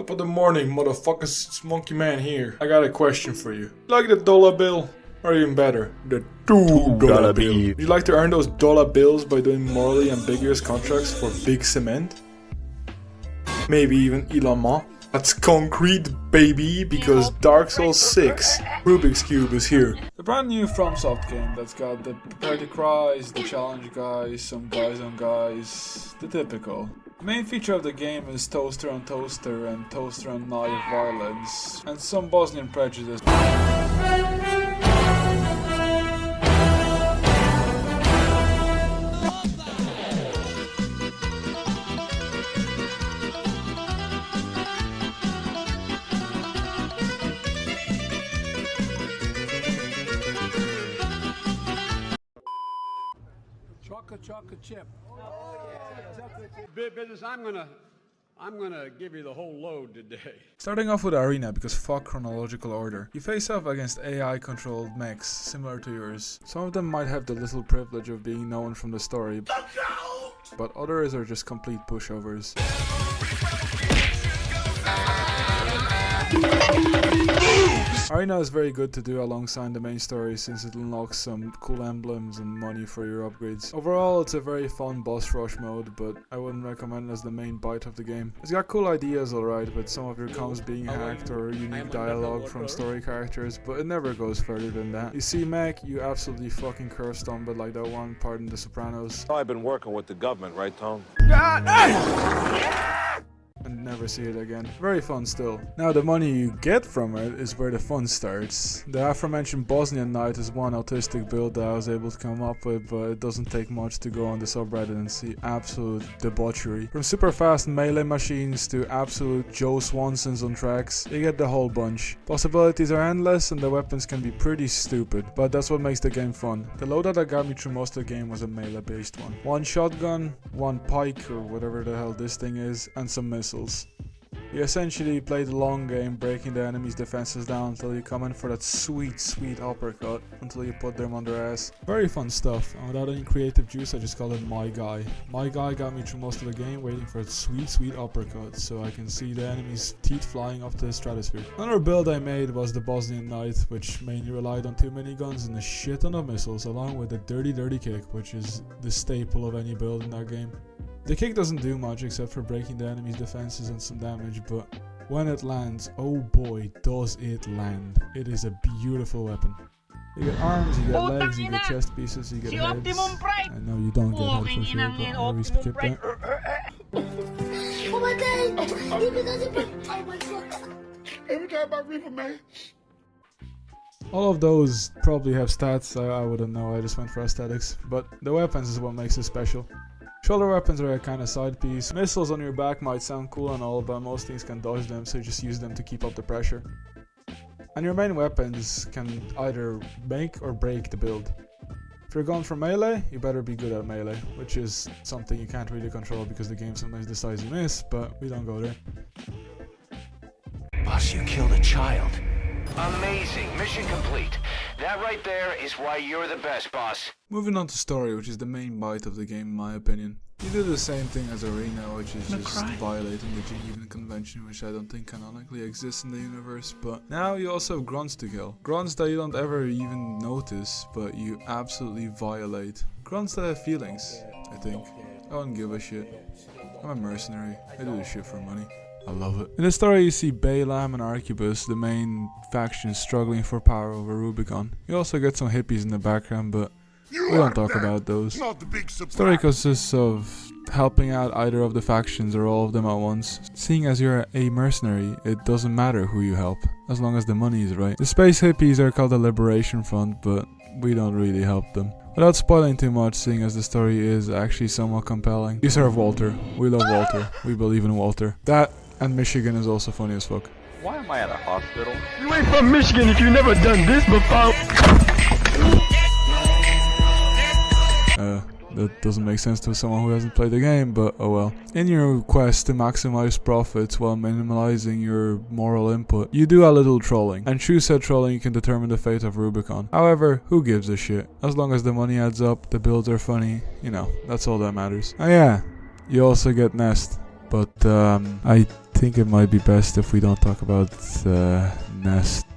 Top of the morning, motherfuckers. It's Monkey Man here. I got a question for you. Like the dollar bill? Or even better, the $2 bill. Would you like to earn those dollar bills by doing morally ambiguous contracts for big cement? Maybe even Elon Musk? That's concrete, baby, because Dark Souls 6 Rubik's Cube is here. The brand new FromSoft game that's got the prepare to cries, the challenge guys, some guys on guys, the typical. The main feature of the game is toaster on toaster and toaster on knife violence, and some Bosnian prejudice. Chocolate chip. Big business. I'm gonna give you the whole load today. Starting off with Arena, because fuck chronological order. You face off against AI controlled mechs, similar to yours. Some of them might have the little privilege of being known from the story, but others are just complete pushovers. Arena is very good to do alongside the main story since it unlocks some cool emblems and money for your upgrades. Overall, it's a very fun boss rush mode, but I wouldn't recommend it as the main bite of the game. It's got cool ideas alright, with some of your comms being hacked or unique dialogue from story characters, but it never goes further than that. You see mech, you absolutely fucking curve stomp it like that one part in The Sopranos. I've been working with the government, right, Tom? And never see it again. Very fun still. Now the money you get from it is where the fun starts. The aforementioned Bosnian Knight is one autistic build that I was able to come up with, but it doesn't take much to go on the subreddit and see absolute debauchery. From super fast melee machines to absolute Joe Swansons on tracks, you get the whole bunch. Possibilities are endless and the weapons can be pretty stupid, but that's what makes the game fun. The loadout that got me through most of the game was a melee based one. One shotgun, one pike or whatever the hell this thing is, and some missiles. You essentially play the long game, breaking the enemy's defenses down until you come in for that sweet uppercut until you put them on their ass. Very fun stuff, and without any creative juice I just call it my guy. My guy got me through most of the game waiting for a sweet uppercut so I can see the enemy's teeth flying up to the stratosphere. Another build I made was the Bosnian Knight, which mainly relied on 2 miniguns and a shit ton of missiles, along with the dirty kick, which is the staple of any build in that game. The kick doesn't do much except for breaking the enemy's defenses and some damage, but when it lands, oh boy does it land. It is a beautiful weapon. You get arms, you get legs, you get chest pieces, you get heads. I know you don't get head for sure, but I'll skip that. Oh my god! Oh my god! Every time I read man. All of those probably have stats, I wouldn't know, I just went for aesthetics, but the weapons is what makes it special. Shoulder weapons are a kind of side piece. Missiles on your back might sound cool and all, but most things can dodge them, so you just use them to keep up the pressure. And your main weapons can either make or break the build. If you're going for melee, you better be good at melee, which is something you can't really control because the game sometimes decides you miss, but we don't go there. Boss, you killed a child. Amazing. Mission complete. That right there is why you're the best, boss. Moving on to story, which is the main bite of the game in my opinion. You do the same thing as Arena, which is just violating the Genevan Convention, which I don't think canonically exists in the universe, but now you also have grunts to kill. Grunts that you don't ever even notice, but you absolutely violate. Grunts that have feelings, I think. I don't give a shit. I'm a mercenary. I do this shit for money. I love it. In the story you see Balam and Arquebus, the main factions struggling for power over Rubicon. You also get some hippies in the background, but we don't talk about those. The story consists of helping out either of the factions or all of them at once. Seeing as you're a mercenary, it doesn't matter who you help, as long as the money is right. The space hippies are called the Liberation Front, but we don't really help them. Without spoiling too much, seeing as the story is actually somewhat compelling. You serve Walter. We love Walter. We believe in Walter. That and Michigan is also funny as fuck. Why am I at a hospital? You ain't from Michigan if you never done this before. That doesn't make sense to someone who hasn't played the game, but oh well. In your quest to maximize profits while minimalizing your moral input, you do a little trolling, and through said trolling you can determine the fate of Rubicon. However, who gives a shit? As long as the money adds up, the builds are funny, you know, that's all that matters. Oh yeah, you also get Nest, but I think it might be best if we don't talk about Nest